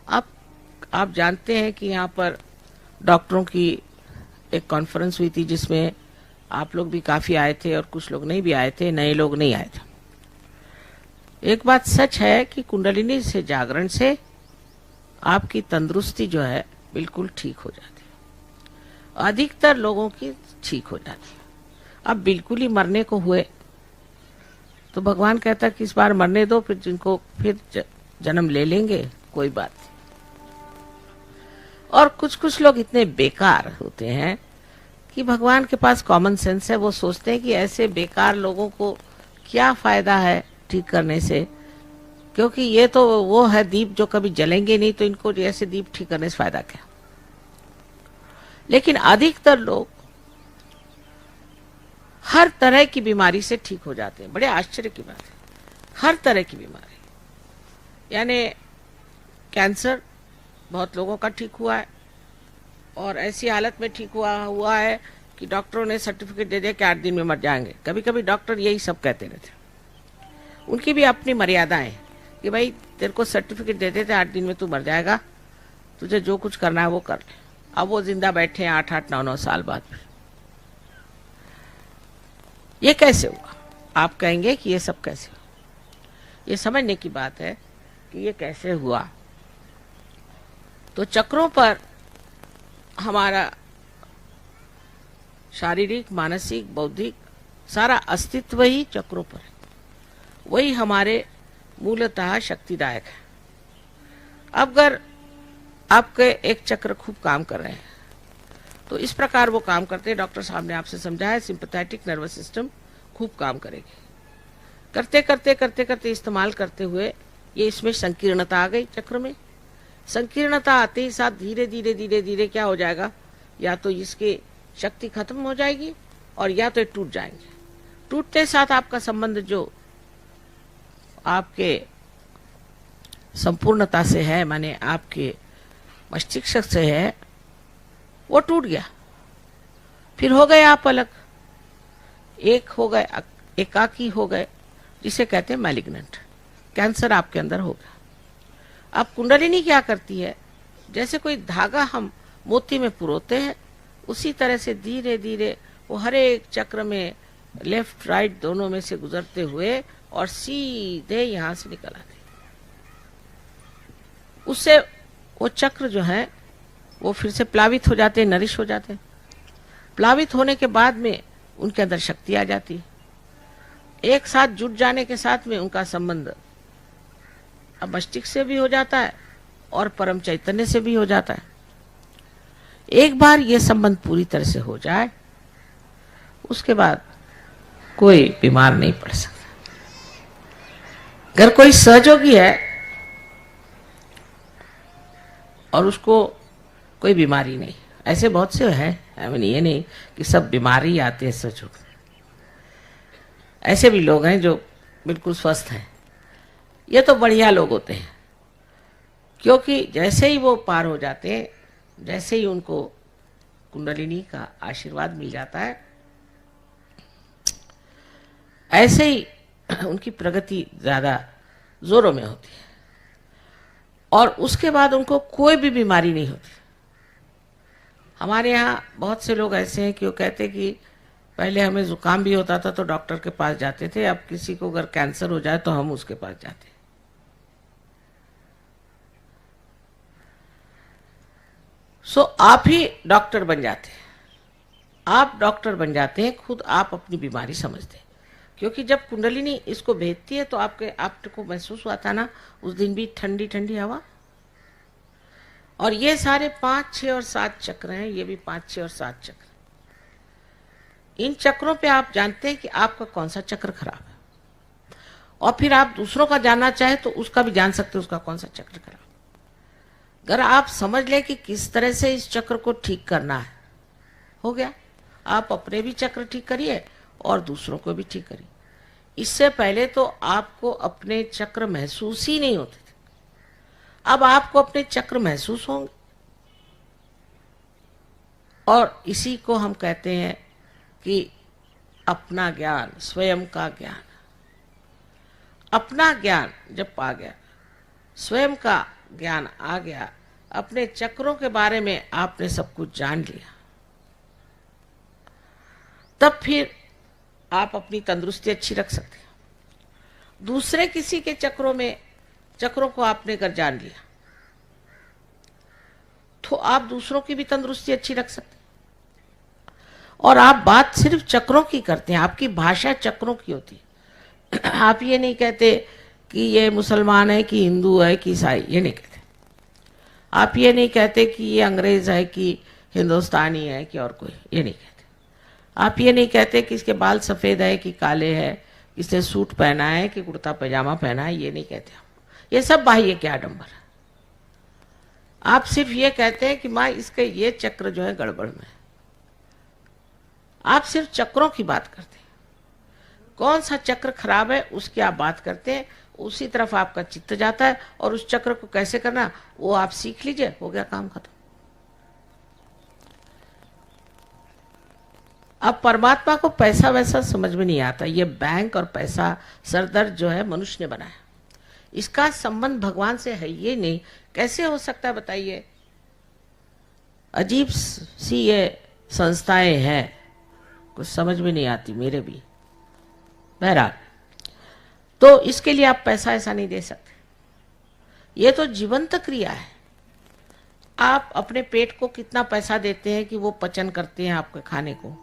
आप आप जानते हैं कि यहाँ पर डॉक्टरों की एक कॉन्फ्रेंस हुई थी जिसमें आप लोग भी काफी आए थे और कुछ लोग नहीं भी आए थे, नए लोग नहीं आए थे। एक बात सच है कि कुंडलिनी से जागरण से आपकी तंदुरुस्ती जो है बिल्कुल ठीक हो जाती है, अधिकतर लोगों की ठीक हो जाती है। अब बिल्कुल ही मरने को हुए तो भगवान कहता है कि इस बार मरने दो, फिर जिनको फिर जन्म ले लेंगे, कोई बात नहीं। और कुछ कुछ लोग इतने बेकार होते हैं कि भगवान के पास कॉमन सेंस है, वो सोचते हैं कि ऐसे बेकार लोगों को क्या फायदा है ठीक करने से, क्योंकि ये तो वो है दीप जो कभी जलेंगे नहीं, तो इनको ऐसे दीप ठीक करने से फायदा क्या। लेकिन अधिकतर लोग हर तरह की बीमारी से ठीक हो जाते हैं। बड़े आश्चर्य की बात है, हर तरह की बीमारी, यानी कैंसर बहुत लोगों का ठीक हुआ है और ऐसी हालत में ठीक हुआ है कि डॉक्टरों ने सर्टिफिकेट दे दिया कि 8 दिन में मर जाएंगे। कभी कभी डॉक्टर यही सब कहते रहते, उनकी भी अपनी मर्यादाएं कि भाई तेरे को सर्टिफिकेट दे देते 8 दिन में तू मर जाएगा, तुझे जो कुछ करना है वो कर ले। अब वो जिंदा बैठे हैं 8-8, 9-9 साल बाद। ये कैसे हुआ? आप कहेंगे कि ये सब कैसे हुआ। ये समझने की बात है कि ये कैसे हुआ। तो चक्रों पर हमारा शारीरिक, मानसिक, बौद्धिक सारा अस्तित्व ही चक्रों पर है। वही हमारे मूलतः शक्तिदायक है। अब अगर आपके एक चक्र खूब काम कर रहे हैं तो इस प्रकार वो काम करते हैं। डॉक्टर साहब ने आपसे समझाया सिंपैथेटिक नर्वस सिस्टम खूब काम करेगी। करते करते करते करते इस्तेमाल करते हुए ये इसमें संकीर्णता आ गई। चक्र में संकीर्णता आते ही साथ धीरे धीरे धीरे धीरे क्या हो जाएगा, या तो इसकी शक्ति खत्म हो जाएगी और या तो टूट जाएंगे। टूटते साथ आपका संबंध जो आपके संपूर्णता से है, माने आपके मस्तिष्क से है, वो टूट गया। फिर हो गए आप अलग, एक हो गए, एकाकी हो गए, जिसे कहते हैं मैलिग्नेंट। कैंसर आपके अंदर हो गया। अब कुंडलिनी क्या करती है, जैसे कोई धागा हम मोती में पुरोते हैं, उसी तरह से धीरे धीरे वो हर एक चक्र में लेफ्ट राइट दोनों में से गुजरते हुए और सीधे यहां से निकल आते। उससे वो चक्र जो है वो फिर से प्लावित हो जाते हैं, नरिश हो जाते हैं। प्लावित होने के बाद में उनके अंदर शक्ति आ जाती है। एक साथ जुट जाने के साथ में उनका संबंध अब मस्तिष्क से भी हो जाता है और परम चैतन्य से भी हो जाता है। एक बार ये संबंध पूरी तरह से हो जाए, उसके बाद कोई बीमार नहीं पड़ सकता। अगर कोई सहयोगी है और उसको कोई बीमारी नहीं, ऐसे बहुत से हैं, ये नहीं कि सब बीमारी आते हैं सहयोग, ऐसे भी लोग हैं जो बिल्कुल स्वस्थ हैं। ये तो बढ़िया लोग होते हैं, क्योंकि जैसे ही वो पार हो जाते हैं, जैसे ही उनको कुंडलिनी का आशीर्वाद मिल जाता है, ऐसे ही उनकी प्रगति ज्यादा जोरों में होती है और उसके बाद उनको कोई भी बीमारी नहीं होती। हमारे यहाँ बहुत से लोग ऐसे हैं कि वो कहते कि पहले हमें जुकाम भी होता था तो डॉक्टर के पास जाते थे, अब किसी को अगर कैंसर हो जाए तो हम उसके पास जाते हैं। सो आप ही डॉक्टर बन जाते हैं। आप डॉक्टर बन जाते हैं, खुद आप अपनी बीमारी समझते हैं। क्योंकि जब कुंडलिनी इसको भेजती है तो आपको महसूस हुआ था ना उस दिन भी ठंडी ठंडी हवा। और ये सारे 5, 6 और 7 चक्र हैं, ये भी 5, 6 और 7 चक्र। इन चक्रों पे आप जानते हैं कि आपका कौन सा चक्र खराब है, और फिर आप दूसरों का जानना चाहे तो उसका भी जान सकते हैं उसका कौन सा चक्र खराब। अगर आप समझ ले कि किस तरह से इस चक्र को ठीक करना है, हो गया। आप अपने भी चक्र ठीक करिए और दूसरों को भी ठीक करिए। इससे पहले तो आपको अपने चक्र महसूस ही नहीं होते थे, अब आपको अपने चक्र महसूस होंगे। और इसी को हम कहते हैं कि अपना ज्ञान, स्वयं का ज्ञान। अपना ज्ञान जब पा गया, स्वयं का ज्ञान आ गया, अपने चक्रों के बारे में आपने सब कुछ जान लिया, तब फिर आप अपनी तंदुरुस्ती अच्छी रख सकते हैं। दूसरे किसी के चक्रों को आपने अगर जान लिया तो आप दूसरों की भी तंदुरुस्ती अच्छी रख सकते हैं। और आप बात सिर्फ चक्रों की करते हैं, आपकी भाषा चक्रों की होती है। आप ये नहीं कहते कि ये मुसलमान है कि हिंदू है कि ईसाई, ये नहीं कहते। आप ये नहीं कहते कि ये अंग्रेज है कि हिंदुस्तानी है कि और कोई, ये नहीं कहते। आप ये नहीं कहते कि इसके बाल सफ़ेद है कि काले है, इसने सूट पहना है कि कुर्ता पैजामा पहना है, ये नहीं कहते हम। ये सब बाह्य के आडंबर है। आप सिर्फ ये कहते हैं कि माँ इसके ये चक्र जो है गड़बड़ में है। आप सिर्फ चक्रों की बात करते हैं, कौन सा चक्र खराब है उसकी आप बात करते हैं, उसी तरफ आपका चित्त जाता है, और उस चक्र को कैसे करना वो आप सीख लीजिए, हो गया काम खत्म। अब परमात्मा को पैसा वैसा समझ में नहीं आता। ये बैंक और पैसा सरदर्द जो है मनुष्य ने बनाया, इसका संबंध भगवान से है ये नहीं। कैसे हो सकता है बताइए? अजीब सी ये संस्थाएं हैं, कुछ समझ में नहीं आती मेरे भी। बहरहाल, तो इसके लिए आप पैसा ऐसा नहीं दे सकते। ये तो जीवंत क्रिया है। आप अपने पेट को कितना पैसा देते हैं कि वो पचन करते हैं आपके खाने को,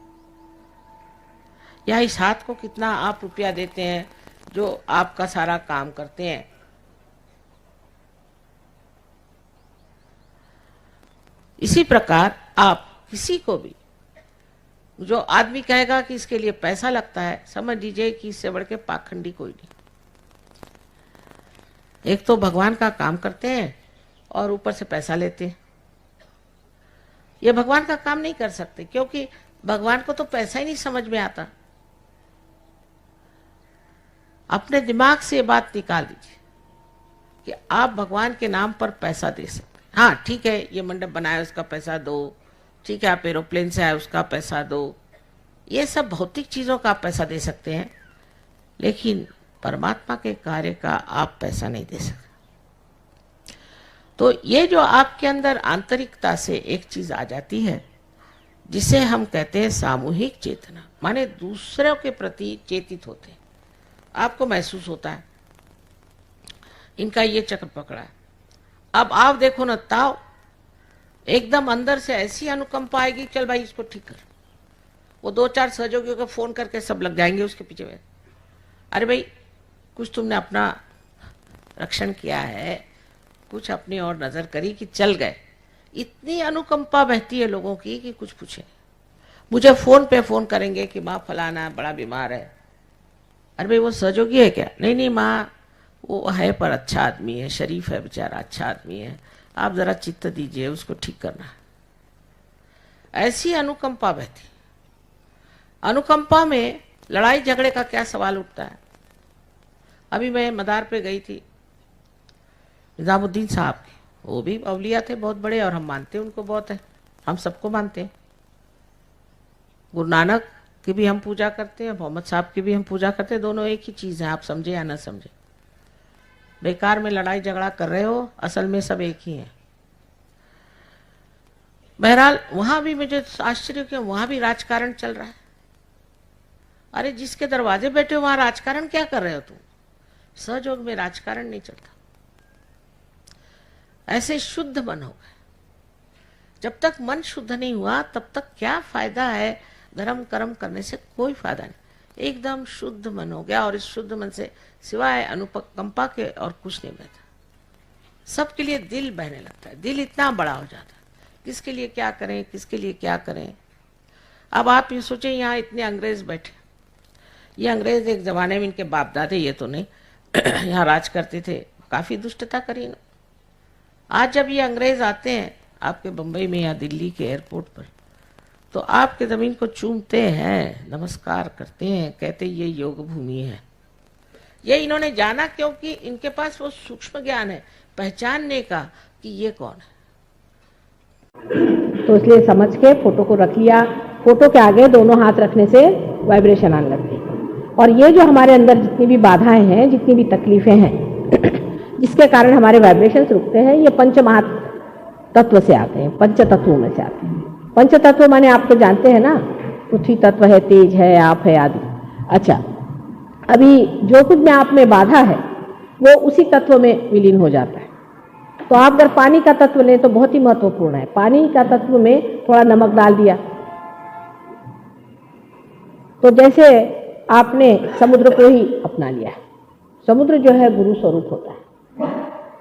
या इस हाथ को कितना आप रुपया देते हैं जो आपका सारा काम करते हैं। इसी प्रकार आप किसी को भी, जो आदमी कहेगा कि इसके लिए पैसा लगता है, समझ लीजिए कि इससे बढ़ के पाखंडी कोई नहीं। एक तो भगवान का काम करते हैं और ऊपर से पैसा लेते हैं। ये भगवान का काम नहीं कर सकते, क्योंकि भगवान को तो पैसा ही नहीं समझ में आता। अपने दिमाग से ये बात निकाल दीजिए कि आप भगवान के नाम पर पैसा दे सकते हैं। हाँ ठीक है, ये मंडप बनाया उसका पैसा दो, ठीक है, आप एरोप्लेन से आए उसका पैसा दो, ये सब भौतिक चीज़ों का आप पैसा दे सकते हैं, लेकिन परमात्मा के कार्य का आप पैसा नहीं दे सकते। तो ये जो आपके अंदर आंतरिकता से एक चीज़ आ जाती है जिसे हम कहते हैं सामूहिक चेतना, माने दूसरों के प्रति चेतित होते हैं। आपको महसूस होता है इनका ये चक्र पकड़ा है, अब आप देखो ना, ताव एकदम अंदर से ऐसी अनुकंपा आएगी, चल भाई इसको ठीक कर। वो 2-4 सहयोगियों को फोन करके सब लग जाएंगे उसके पीछे में। अरे भाई कुछ तुमने अपना रक्षण किया है, कुछ अपनी और नजर करी कि चल गए। इतनी अनुकंपा बहती है लोगों की कि कुछ पूछे। मुझे फोन पे फोन करेंगे कि माँ फलाना बड़ा बीमार है। अरे भाई वो सहयोगी है क्या? नहीं नहीं माँ वो है पर अच्छा आदमी है, शरीफ है बेचारा, अच्छा आदमी है, आप जरा चित्त दीजिए, उसको ठीक करना है। ऐसी अनुकंपा बहती। अनुकंपा में लड़ाई झगड़े का क्या सवाल उठता है? अभी मैं मदार पे गई थी, निजामुद्दीन साहब के, वो भी अवलिया थे बहुत बड़े, और हम मानते हैं उनको बहुत है, हम सबको मानते हैं। गुरु नानक की भी हम पूजा करते हैं, मोहम्मद साहब की भी हम पूजा करते हैं, दोनों एक ही चीज़ है, आप समझे या ना समझे। बेकार में लड़ाई झगड़ा कर रहे हो, असल में सब एक ही है। बहरहाल वहां भी मुझे आश्चर्य क्यों, वहां भी राजकारण चल रहा है। अरे जिसके दरवाजे बैठे हो वहां राजकारण क्या कर रहे हो तुम? सहयोग में राजकारण नहीं चलता। ऐसे शुद्ध मन हो गए। जब तक मन शुद्ध नहीं हुआ तब तक क्या फायदा है, धर्म कर्म करने से कोई फायदा नहीं। एकदम शुद्ध मन हो गया, और इस शुद्ध मन से सिवाय अनुकंपा के और कुछ नहीं बहता। सबके लिए दिल बहने लगता है, दिल इतना बड़ा हो जाता है, किसके लिए क्या करें, किसके लिए क्या करें। अब आप ये सोचें, यहाँ इतने अंग्रेज बैठे, ये अंग्रेज एक जमाने में इनके बाप दादे, ये तो नहीं, यहाँ राज करते थे, काफी दुष्टता करी इन्होंने। आज जब ये अंग्रेज आते हैं आपके बंबई में या दिल्ली के एयरपोर्ट पर, तो आपके जमीन को चूमते हैं, नमस्कार करते हैं, कहते ये योग भूमि है। ये इन्होंने जाना क्योंकि इनके पास वो सूक्ष्म ज्ञान है पहचानने का कि ये कौन है। तो इसलिए समझ के फोटो को रख लिया। फोटो के आगे दोनों हाथ रखने से वाइब्रेशन आने लगती है। और ये जो हमारे अंदर जितनी भी बाधाएं हैं, जितनी भी तकलीफें हैं, जिसके कारण हमारे वाइब्रेशंस रुकते हैं। ये पंच महातत्व से आते हैं, पंच तत्वों में से आते हैं। पंच तत्व माने आप तो जानते हैं ना, पृथ्वी तत्व है, तेज है, आप है आदि। अच्छा, अभी जो कुछ में आप में बाधा है वो उसी तत्व में विलीन हो जाता है। तो आप अगर पानी का तत्व लें तो बहुत ही महत्वपूर्ण है। पानी का तत्व में थोड़ा नमक डाल दिया तो जैसे आपने समुद्र को ही अपना लिया। समुद्र जो है गुरु स्वरूप होता है,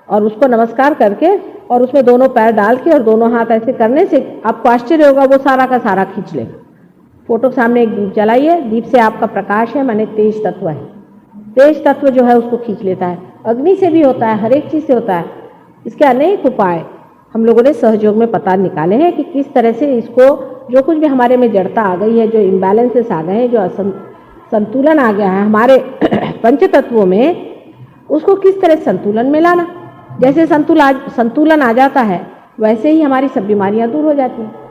और उसको नमस्कार करके और उसमें दोनों पैर डाल के और दोनों हाथ ऐसे करने से आपको आश्चर्य होगा, वो सारा का सारा खींच लेगा। फोटो के सामने एक दीप जलाइए, दीप से आपका प्रकाश है, माने तेज तत्व है। तेज तत्व जो है उसको खींच लेता है। अग्नि से भी होता है, हर एक चीज से होता है। इसके अनेक उपाय हम लोगों ने सहयोग में पता निकाले हैं कि किस तरह से इसको, जो कुछ भी हमारे में जड़ता आ गई है, जो इम्बैलेंसेस आ गए हैं, जो संतुलन आ गया है हमारे पंच तत्वों में, उसको किस तरह संतुलन में लाना। जैसे संतुलन आ जाता है वैसे ही हमारी सब बीमारियां दूर हो जाती हैं।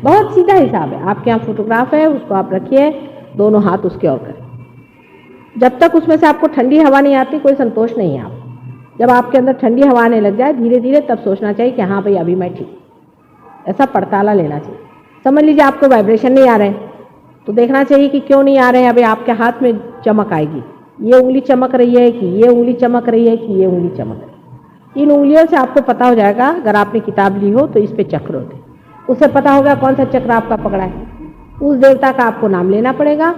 बहुत सीधा हिसाब है। आपके यहाँ फोटोग्राफ है, उसको आप रखिए, दोनों हाथ उसके ओर करें। जब तक उसमें से आपको ठंडी हवा नहीं आती कोई संतोष नहीं है। आप जब आपके अंदर ठंडी हवा आने लग जाए धीरे धीरे, तब सोचना चाहिए कि हाँ भाई अभी मैं ठीक। ऐसा पड़ताला लेना चाहिए। समझ लीजिए आपको वाइब्रेशन नहीं आ रहे हैं तो देखना चाहिए कि क्यों नहीं आ रहे हैं। अभी आपके हाथ में चमक आएगी, ये उंगली चमक रही है कि ये उंगली चमक रही है कि ये उंगली चमक रही है। इन उंगलियों से आपको पता हो जाएगा। अगर आपने किताब ली हो तो इस पे चक्र होते, उससे पता होगा कौन सा चक्र आपका पकड़ा है। उस देवता का आपको नाम लेना पड़ेगा,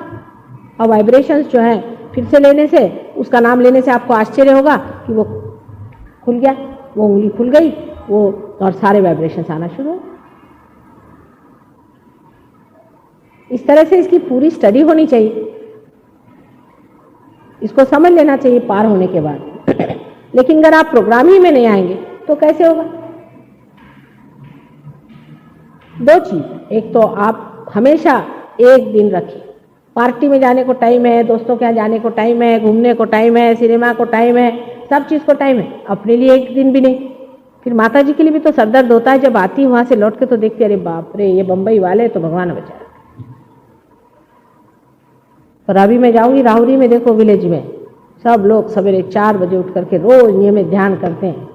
और वाइब्रेशंस जो है फिर से लेने से, उसका नाम लेने से आपको आश्चर्य होगा कि वो खुल गया, वो उंगली खुल गई, वो और सारे वाइब्रेशंस आना शुरू हो। इस तरह से इसकी पूरी स्टडी होनी चाहिए, इसको समझ लेना चाहिए पार होने के बाद। लेकिन अगर आप प्रोग्राम ही में नहीं आएंगे तो कैसे होगा? दो चीज, एक तो आप हमेशा एक दिन रखिए। पार्टी में जाने को टाइम है, दोस्तों के यहाँ जाने को टाइम है, घूमने को टाइम है, सिनेमा को टाइम है, सब चीज़ को टाइम है। अपने लिए एक दिन भी नहीं। फिर माता जी के लिए भी तो सरदर्द होता है जब आती वहाँ से लौट के तो देखते अरे बाप रे ये बम्बई वाले तो भगवान बचाए। पर अभी मैं जाऊँगी राहुरी में, देखो विलेज में सब लोग सवेरे 4 बजे उठ करके रोज नियमित ध्यान करते हैं,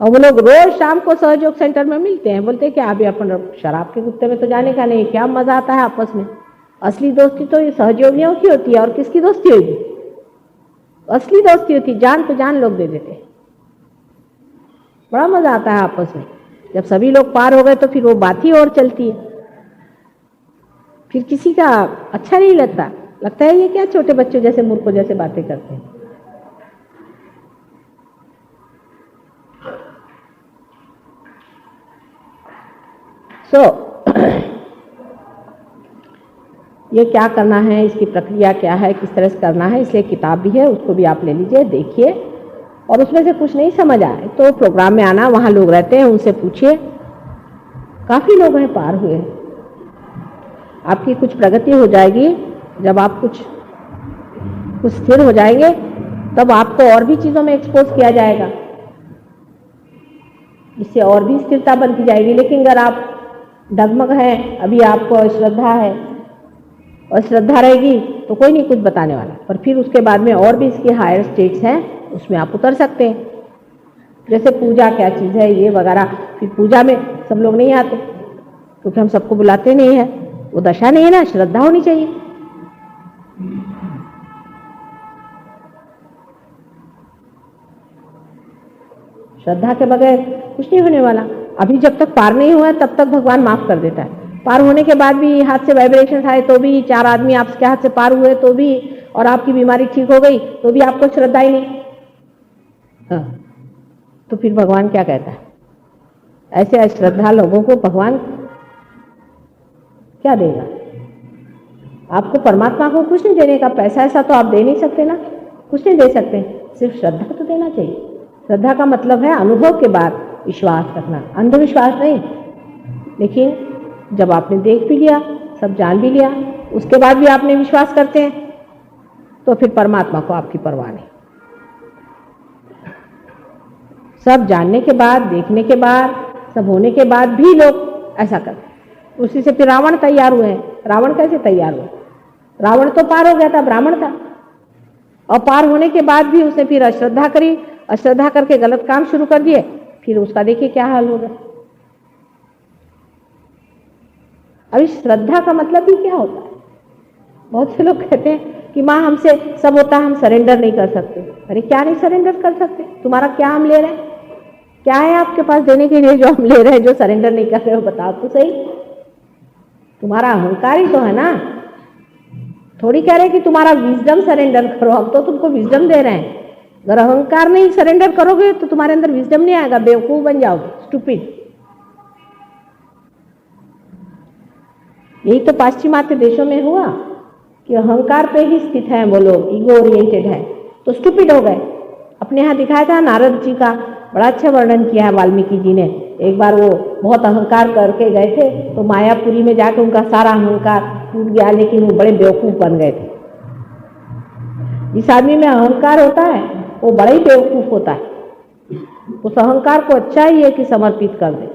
और वो लोग रोज शाम को सहयोग सेंटर में मिलते हैं। बोलते हैं कि अभी अपन शराब के कुत्ते में तो जाने का नहीं, क्या मजा आता है आपस में। असली दोस्ती तो ये सहयोगियों की होती है, और किसकी दोस्ती होगी? असली दोस्ती होती, जान पे जान लोग दे देते हैं। बड़ा मजा आता है आपस में। जब सभी लोग पार हो गए तो फिर वो बात ही और चलती है। फिर किसी का अच्छा नहीं लगता, लगता है ये क्या छोटे बच्चों जैसे मूर्खों जैसे बातें करते हैं। ये क्या करना है, इसकी प्रक्रिया क्या है, किस तरह से करना है, इसलिए किताब भी है, उसको भी आप ले लीजिए, देखिए। और उसमें से कुछ नहीं समझ आए तो प्रोग्राम में आना, वहाँ लोग रहते हैं उनसे पूछिए। काफ़ी लोग हैं पार हुए। आपकी कुछ प्रगति हो जाएगी जब आप कुछ स्थिर हो जाएंगे, तब आपको और भी चीज़ों में एक्सपोज किया जाएगा, इससे और भी स्थिरता बनती जाएगी। लेकिन अगर आप डगमग हैं, अभी आपको श्रद्धा है और श्रद्धा रहेगी तो कोई नहीं कुछ बताने वाला। पर फिर उसके बाद में और भी इसके हायर स्टेट्स हैं, उसमें आप उतर सकते हैं। जैसे पूजा क्या चीज़ है ये वगैरह। फिर पूजा में सब लोग नहीं आते क्योंकि हम सबको बुलाते नहीं हैं, वो दशा नहीं है ना। श्रद्धा होनी चाहिए। श्रद्धा के बगैर कुछ नहीं होने वाला। अभी जब तक पार नहीं हुआ तब तक भगवान माफ कर देता है। पार होने के बाद भी हाथ से वाइब्रेशन आए तो भी, 4 आदमी आपके हाथ से पार हुए तो भी, और आपकी बीमारी ठीक हो गई तो भी आपको श्रद्धा ही नहीं। हाँ, तो फिर भगवान क्या कहता है? ऐसे अश्रद्धा लोगों को भगवान क्या देगा? आपको परमात्मा को कुछ नहीं देने का, पैसा ऐसा तो आप दे नहीं सकते ना, कुछ नहीं दे सकते। सिर्फ श्रद्धा तो देना चाहिए। श्रद्धा का मतलब है अनुभव के बाद विश्वास रखना, अंधविश्वास नहीं। लेकिन जब आपने देख भी लिया, सब जान भी लिया, उसके बाद भी आपने विश्वास करते हैं तो फिर परमात्मा को आपकी परवाह नहीं। सब जानने के बाद, देखने के बाद, सब होने के बाद भी लोग ऐसा करते हैं। उसी से फिर रावण तैयार हुए हैं। रावण कैसे तैयार हुए? रावण तो पार हो गया था, ब्राह्मण था, और पार होने के बाद भी उसने फिर अश्रद्धा करी, अश्रद्धा करके गलत काम शुरू कर दिए, फिर उसका देखिए क्या हाल हो गया। अभी श्रद्धा का मतलब भी क्या होता है? बहुत से लोग कहते हैं कि माँ हमसे सब होता है, हम सरेंडर नहीं कर सकते। अरे क्या नहीं सरेंडर कर सकते? तुम्हारा क्या हम ले रहे हैं? क्या है आपके पास देने के लिए जो हम ले रहे हैं, जो सरेंडर नहीं कर रहे हो? बताओ तो सही। तुम्हारा अहंकार ही तो है ना। थोड़ी कह रहे कि तुम्हारा विजडम सरेंडर करो, हम तो तुमको विजडम दे रहे हैं। अगर अहंकार नहीं सरेंडर करोगे तो तुम्हारे अंदर विजडम नहीं आएगा, बेवकूफ बन जाओगे, स्टूपिड। यही तो पाश्चिमात्य देशों में हुआ कि अहंकार पे ही स्थित है वो लोग, ईगो ओरिएंटेड है, तो स्टूपिड हो गए। अपने यहाँ दिखाया था नारद जी का बड़ा अच्छा वर्णन किया है वाल्मीकि जी ने। एक बार वो बहुत अहंकार करके गए थे, तो मायापुरी में जाकर उनका सारा अहंकार टूट गया, लेकिन वो बड़े बेवकूफ बन गए थे। जिस आदमी में अहंकार होता है वो बड़ा ही बेवकूफ होता है। उस अहंकार को अच्छा ही है कि समर्पित कर दे।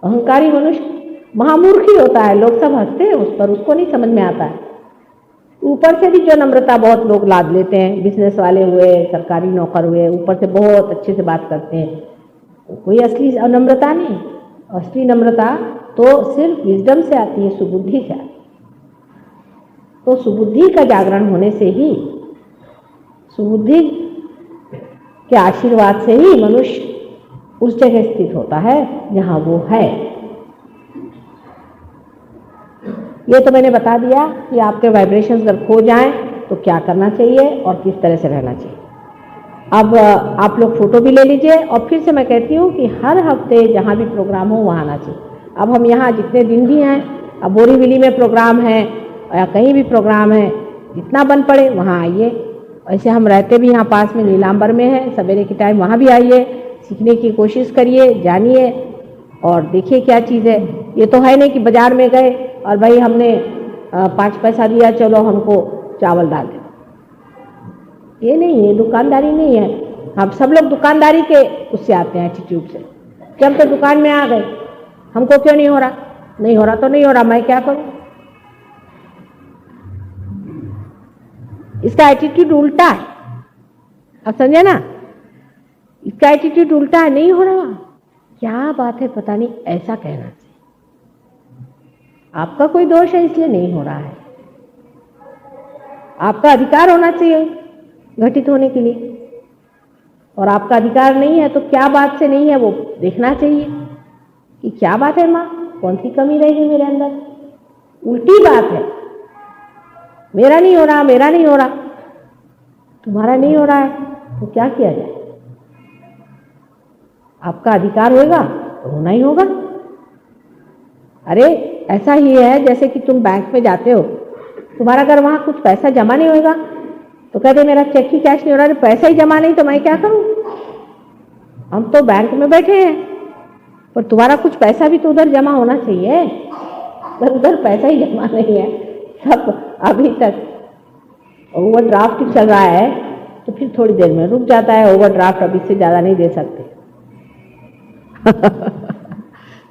अहंकारी मनुष्य महामूर्ख ही होता है, लोग सब हंसते हैं उस पर, उसको नहीं समझ में आता है। ऊपर से भी जो नम्रता बहुत लोग लाद लेते हैं, बिजनेस वाले हुए, सरकारी नौकर हुए, ऊपर से बहुत अच्छे से बात करते हैं, कोई असली नम्रता नहीं। असली नम्रता तो सिर्फ विजडम से आती है, सुबुद्धि से आती है। तो सुबुद्धि का जागरण होने से ही, सुबुद्धि के आशीर्वाद से ही मनुष्य उस जगह स्थित होता है जहाँ वो है। ये तो मैंने बता दिया कि आपके वाइब्रेशंस अगर खो जाएं तो क्या करना चाहिए और किस तरह से रहना चाहिए। अब आप लोग फोटो भी ले लीजिए, और फिर से मैं कहती हूँ कि हर हफ्ते जहाँ भी प्रोग्राम हो वहाँ आना चाहिए। अब हम यहाँ जितने दिन भी हैं, अब बोरीवली में प्रोग्राम है या कहीं भी प्रोग्राम है, जितना बन पड़े वहाँ आइए। ऐसे हम रहते भी यहाँ पास में नीलांबर में है, सवेरे के टाइम वहाँ भी आइए, सीखने की कोशिश करिए, जानिए और देखिए क्या चीज़ है। ये तो है नहीं कि बाजार में गए और भाई हमने 5 पैसा दिया, चलो हमको चावल डाल दे। ये नहीं है, दुकानदारी नहीं है। हम सब लोग दुकानदारी के उससे आते हैं, एटीट्यूड से कि हम तो दुकान में आ गए, हमको क्यों नहीं हो रहा? नहीं हो रहा तो नहीं हो रहा, मैं क्या करूं? इसका एटीट्यूड उल्टा है, आप समझे ना? इसका एटीट्यूड उल्टा है, नहीं हो रहा, क्या बात है, पता नहीं, ऐसा कहना चाहिए। आपका कोई दोष है इसलिए नहीं हो रहा है, आपका अधिकार होना चाहिए घटित होने के लिए, और आपका अधिकार नहीं है तो क्या बात से नहीं है वो देखना चाहिए कि क्या बात है माँ, कौन सी कमी रहेगी मेरे अंदर। उल्टी बात है, मेरा नहीं हो रहा, मेरा नहीं हो रहा, तुम्हारा नहीं हो रहा है तो क्या किया जाए? आपका अधिकार होगा तो होना ही होगा। अरे ऐसा ही है जैसे कि तुम बैंक में जाते हो, तुम्हारा अगर वहाँ कुछ पैसा जमा नहीं होगा तो कहते मेरा चेक ही कैश नहीं हो रहा, पैसा ही जमा नहीं तो मैं क्या करूँ? हम तो बैंक में बैठे हैं, पर तुम्हारा कुछ पैसा भी तो उधर जमा होना चाहिए, पर उधर पैसा ही जमा नहीं है। सब अभी तक ओवरड्राफ्ट चल रहा है, तो फिर थोड़ी देर में रुक जाता है ओवरड्राफ्ट, अब इससे ज़्यादा नहीं दे सकते।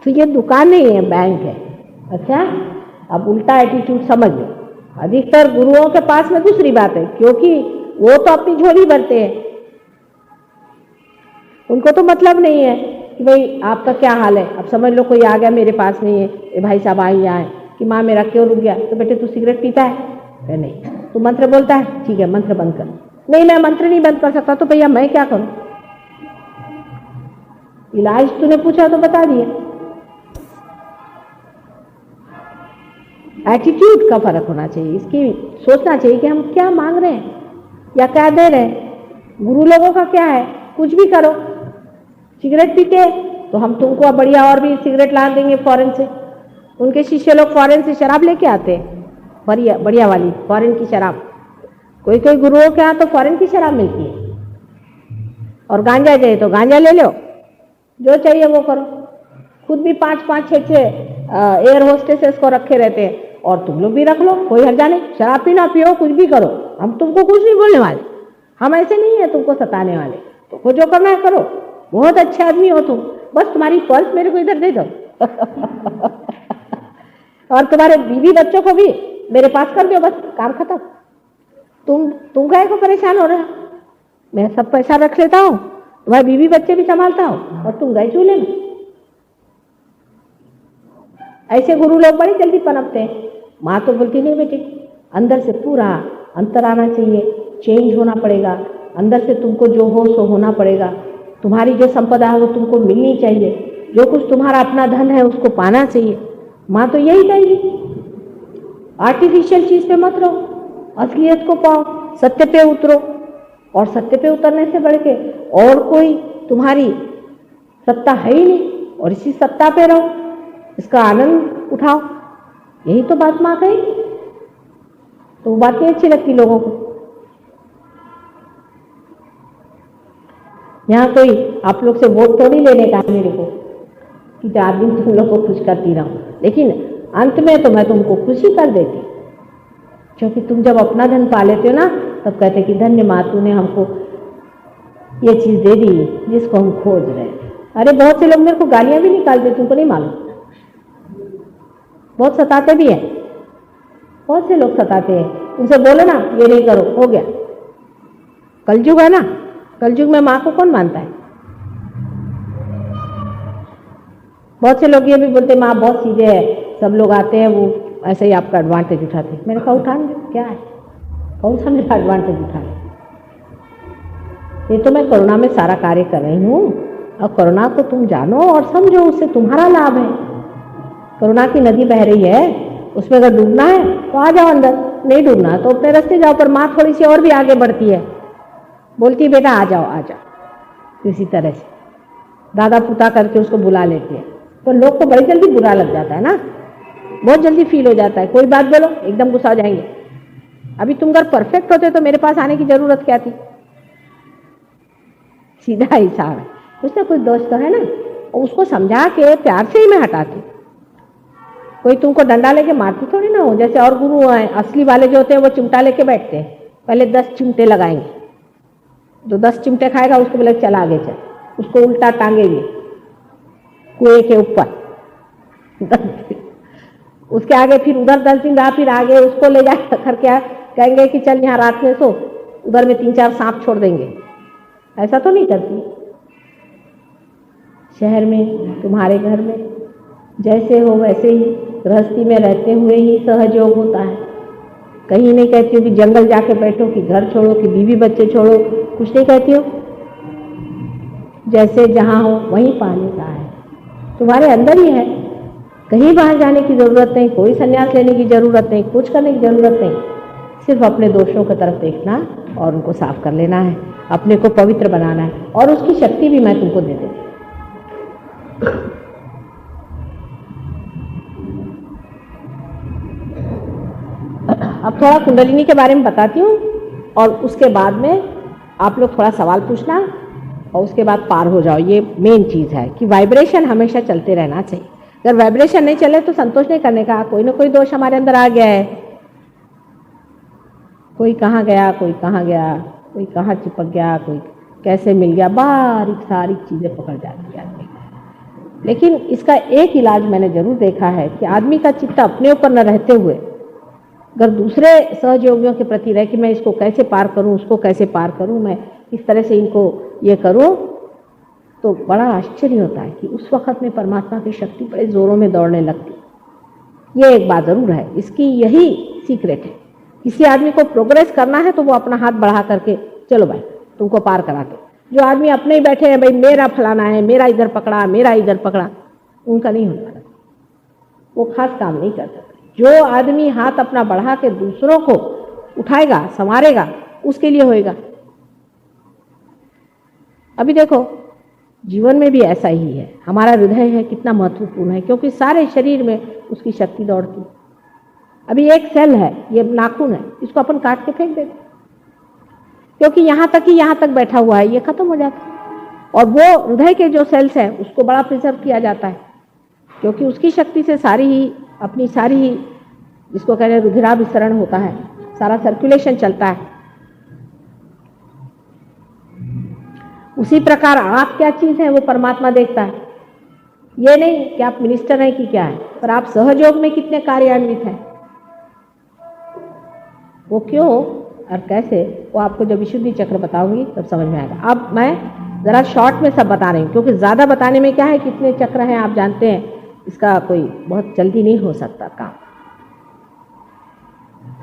तो ये दुकान नहीं है, बैंक है। अच्छा, अब उल्टा एटीट्यूड समझ लो। अधिकतर गुरुओं के पास में दूसरी बात है, क्योंकि वो तो अपनी झोली भरते हैं, उनको तो मतलब नहीं है कि भाई आपका क्या हाल है। अब समझ लो कोई आ गया मेरे पास में, ये भाई साहब आई आए कि माँ मेरा क्यों रुक गया, तो बेटे तू सिगरेट पीता है? नहीं। तू मंत्र बोलता है? ठीक है मंत्र बंद कर। नहीं मैं मंत्र नहीं बंद कर सकता, तो भैया मैं क्या करूं? इलाज तूने पूछा तो बता दिया। एटीट्यूड का फर्क होना चाहिए, इसकी सोचना चाहिए कि हम क्या मांग रहे हैं या क्या दे रहे हैं। गुरु लोगों का क्या है, कुछ भी करो। सिगरेट पीते तो हम तुमको बढ़िया और भी सिगरेट ला देंगे फॉरेन से। उनके शिष्य लोग फॉरेन से शराब लेके आते हैं, बढ़िया बढ़िया वाली फॉरेन की शराब। कोई कोई गुरुओं के यहाँ तो फॉरेन की शराब मिलती है। और गांजा चाहिए तो गांजा ले लो, जो चाहिए वो करो। खुद भी 5-5, 6-6 एयर होस्टेसेस को रखे रहते हैं, और तुम लोग भी रख लो, कोई हर्जा नहीं। शराब पीना पियो, कुछ भी करो, हम तुमको कुछ नहीं बोलने वाले। हम ऐसे नहीं है तुमको सताने वाले, तुमको जो करना है करो। बहुत अच्छे आदमी हो तुम, बस तुम्हारी पर्स मेरे को इधर दे दो। और तुम्हारे बीवी बच्चों को भी मेरे पास कर दो, बस काम खत्म। तुम काहे को परेशान हो रहे हो? मैं सब पैसा रख लेता हूँ, तुम्हारे बीवी बच्चे भी संभालता हूँ, और तुम गए चूल्हे में। ऐसे गुरु लोग बड़ी जल्दी पनपते हैं। माँ तो बोलती नहीं बेटी, अंदर से पूरा अंतर आना चाहिए, चेंज होना पड़ेगा, अंदर से तुमको जो हो सो होना पड़ेगा, तुम्हारी जो संपदा है वो तुमको मिलनी चाहिए, जो कुछ तुम्हारा अपना धन है उसको पाना चाहिए। माँ तो यही कहेगी, आर्टिफिशियल चीज पे मत रहो, असलियत को पाओ, सत्य पे उतरो। और सत्य पे उतरने से बढ़ के और कोई तुम्हारी सत्ता है ही नहीं, और इसी सत्ता पे रहो, इसका आनंद उठाओ। यही तो बात माँ कहेगी। तो वो बात नहीं अच्छी लगती लोगों को। यहाँ कोई आप लोग से वोट थोड़ी लेने का है मेरे को कि 4 दिन तुम लोग को खुश करती रहूं, लेकिन अंत में तो मैं तुमको खुशी कर देती, क्योंकि तुम जब अपना धन पा लेते हो ना, तब कहते कि धन्य माँ, तूने हमको ये चीज दे दी जिसको हम खोज रहे थे। अरे बहुत से लोग मेरे को गालियां भी निकालते, तुमको नहीं मालूम, बहुत सताते भी हैं, बहुत से लोग सताते हैं। उनसे बोलो ना ये नहीं करो, हो गया। कलयुग है ना, कलयुग में माँ को कौन मानता है? बहुत से लोग ये भी बोलते माँ बहुत सीधे है, सब लोग आते हैं वो ऐसे ही आपका एडवांटेज उठाते। मैंने कहा उठाने क्या है, कौन सा मेरा एडवांटेज उठाने? ये तो मैं करुणा में सारा कार्य कर रही हूँ, और करुणा को तुम जानो और समझो, उससे तुम्हारा लाभ है। करुणा की नदी बह रही है, उसमें अगर डूबना है तो आ जाओ अंदर, नहीं डूबना तो अपने रास्ते जाओ। पर माँ थोड़ी सी और भी आगे बढ़ती है, बोलती है बेटा आ जाओ आ जाओ, इसी तरह से दादा पुता करके उसको बुला लेती है। तो लोग को बड़ी जल्दी बुरा लग जाता है ना, बहुत जल्दी फील हो जाता है। कोई बात बोलो एकदम गुस्सा हो जाएंगे। अभी तुम अगर परफेक्ट होते तो मेरे पास आने की जरूरत क्या थी? सीधा हिसाब है, कुछ ना कुछ दोष तो है ना, और उसको समझा के प्यार से ही मैं हटाती। कोई तुमको डंडा लेके मारती थोड़ी ना हो। जैसे और गुरु हैं असली वाले जो होते हैं वो चिमटा लेके बैठते हैं, पहले 10 चिमटे लगाएंगे, जो 10 चिमटे खाएगा उसको बोले चल आगे चल, उसको उल्टा टांगेंगे कुएं के ऊपर उसके आगे फिर उधर 10 दिन रहा, फिर आगे उसको ले जा करके कहेंगे कि चल यहाँ रात में सो, उधर में 3-4 सांप छोड़ देंगे। ऐसा तो नहीं करती। शहर में तुम्हारे घर में जैसे हो वैसे ही गृहस्थी में रहते हुए ही सहयोग होता है। कहीं नहीं कहती हो कि जंगल जाके बैठो, कि घर छोड़ो, कि बीवी बच्चे छोड़ो, कुछ नहीं कहती हो। जैसे जहाँ हो वहीं पाने का है, तुम्हारे अंदर ही है। कहीं बाहर जाने की जरूरत नहीं, कोई संन्यास लेने की जरूरत नहीं, कुछ करने की जरूरत नहीं। सिर्फ अपने दोषों की तरफ देखना और उनको साफ कर लेना है, अपने को पवित्र बनाना है, और उसकी शक्ति भी मैं तुमको दे देती। अब थोड़ा कुंडलिनी के बारे में बताती हूँ, और उसके बाद में आप लोग थोड़ा सवाल पूछना, और उसके बाद पार हो जाओ। ये मेन चीज़ है कि वाइब्रेशन हमेशा चलते रहना चाहिए। अगर वाइब्रेशन नहीं चले तो संतोष नहीं करने का। कोई ना कोई दोष हमारे अंदर आ गया है, कोई कहाँ गया, कोई कहाँ गया, कोई कहाँ चिपक गया, कोई कैसे मिल गया, बारीक सारी चीज़ें पकड़ जाती है आदमी। लेकिन इसका एक इलाज मैंने जरूर देखा है कि आदमी का चित्त अपने ऊपर न रहते हुए अगर दूसरे सहयोगियों के प्रति रहे कि मैं इसको कैसे पार करूं, उसको कैसे पार करूं, मैं इस तरह से इनको ये करूं, तो बड़ा आश्चर्य होता है कि उस वक्त में परमात्मा की शक्ति बड़े जोरों में दौड़ने लगती। ये एक बात जरूर है, इसकी यही सीक्रेट है। किसी आदमी को प्रोग्रेस करना है तो वो अपना हाथ बढ़ा करके चलो भाई तुमको पार कराते। जो आदमी अपने ही बैठे हैं, भाई मेरा फलाना है, मेरा इधर पकड़ा, मेरा इधर पकड़ा, उनका नहीं होने वाला, वो खास काम नहीं कर सकते। जो आदमी हाथ अपना बढ़ा के दूसरों को उठाएगा, संवारेगा, उसके लिए होएगा। अभी देखो जीवन में भी ऐसा ही है। हमारा हृदय है कितना महत्वपूर्ण है, क्योंकि सारे शरीर में उसकी शक्ति दौड़ती है। अभी एक सेल है, ये नाखून है, इसको अपन काट के फेंक देते, क्योंकि यहाँ तक ही यहाँ तक बैठा हुआ है, ये खत्म हो जाता है। और वो हृदय के जो सेल्स हैं उसको बड़ा प्रिजर्व किया जाता है, क्योंकि उसकी शक्ति से सारी ही अपनी सारी ही जिसको कह रहे हैं रुधिराभिसरण होता है, सारा सर्कुलेशन चलता है। उसी प्रकार आँख क्या चीज है वो परमात्मा देखता है। ये नहीं कि आप मिनिस्टर हैं कि क्या है, पर आप सहयोग में कितने कार्यान्वित हैं, वो क्यों और कैसे, वो आपको जब विशुद्धि चक्र बताऊंगी तब समझ में आएगा। अब मैं ज़रा शॉर्ट में सब बता रही हूँ, क्योंकि ज़्यादा बताने में क्या है, कितने चक्र हैं आप जानते हैं, इसका कोई बहुत जल्दी नहीं हो सकता काम।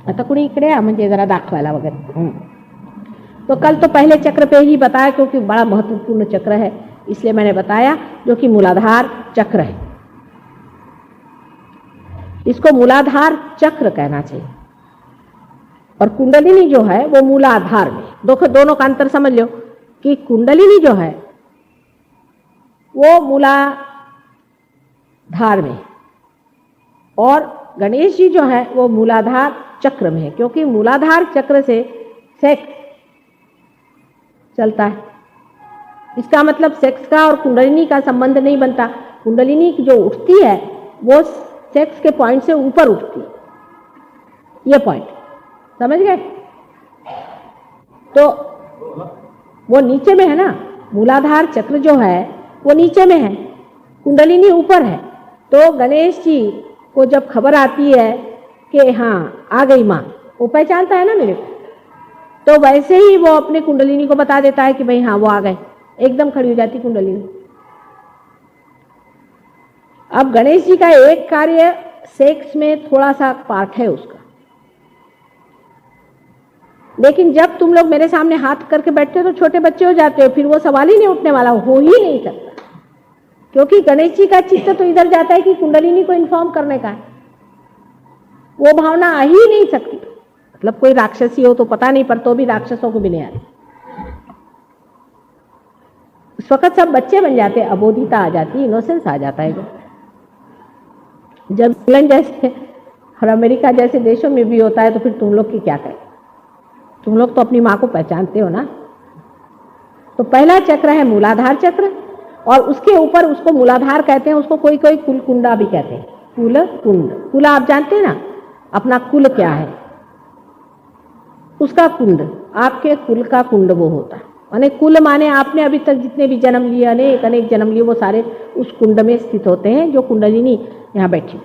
आता कुणी इकडे म्हणजे जरा दाखवायला वगैरे। तो कल तो पहले चक्र पे ही बताया, क्योंकि बड़ा महत्वपूर्ण चक्र है इसलिए मैंने बताया, जो कि मूलाधार चक्र है। इसको मूलाधार चक्र कहना चाहिए। और कुंडलिनी जो है वो मूलाधार में, दोनों का अंतर समझ लो कि कुंडलिनी जो है वो मूलाधार में और गणेश जी जो है वो मूलाधार चक्र में है, क्योंकि मूलाधार चक्र से सेक्स चलता है। इसका मतलब सेक्स का और कुंडलिनी का संबंध नहीं बनता। कुंडलिनी जो उठती है वो सेक्स के पॉइंट से ऊपर उठती है, ये पॉइंट समझ गए। तो वो नीचे में है ना, मूलाधार चक्र जो है वो नीचे में है, कुंडलिनी ऊपर है। तो गणेश जी को जब खबर आती है कि हाँ आ गई माँ, वो पहचानता है ना मेरे को, तो वैसे ही वो अपने कुंडलिनी को बता देता है कि भाई हाँ वो आ गए, एकदम खड़ी हो जाती कुंडलिनी। अब गणेश जी का एक कार्य सेक्स में थोड़ा सा पार्ट है उसका, लेकिन जब तुम लोग मेरे सामने हाथ करके बैठते हो तो छोटे बच्चे हो जाते हो, फिर वो सवाल ही नहीं उठने वाला, हो ही नहीं सकता, क्योंकि गणेश जी का चित्त तो इधर जाता है कि कुंडलिनी को इन्फॉर्म करने का है, वो भावना आ ही नहीं सकती। मतलब कोई राक्षसी हो तो पता नहीं, पर तो भी राक्षसों को भी नहीं आ रही। इस वक्त सब बच्चे बन जाते, अबोधिता आ जाती, इनोसेंस आ जाता है। जब इंग्लैंड जैसे और अमेरिका जैसे देशों में भी होता है तो फिर तुम लोग की क्या करें, तुम लोग तो अपनी माँ को पहचानते हो ना। तो पहला चक्र है मूलाधार चक्र, और उसके ऊपर उसको मूलाधार कहते हैं, उसको कोई कोई कुल कुंडा भी कहते हैं, कुल कुंड। कुल आप जानते हैं ना, अपना कुल क्या है, उसका कुंड, आपके कुल का कुंड वो होता है। माने कुल माने आपने अभी तक जितने भी जन्म लिए, अनेक अनेक जन्म लिए, वो सारे उस कुंड में स्थित होते हैं, जो कुंडलिनी यहाँ बैठी है।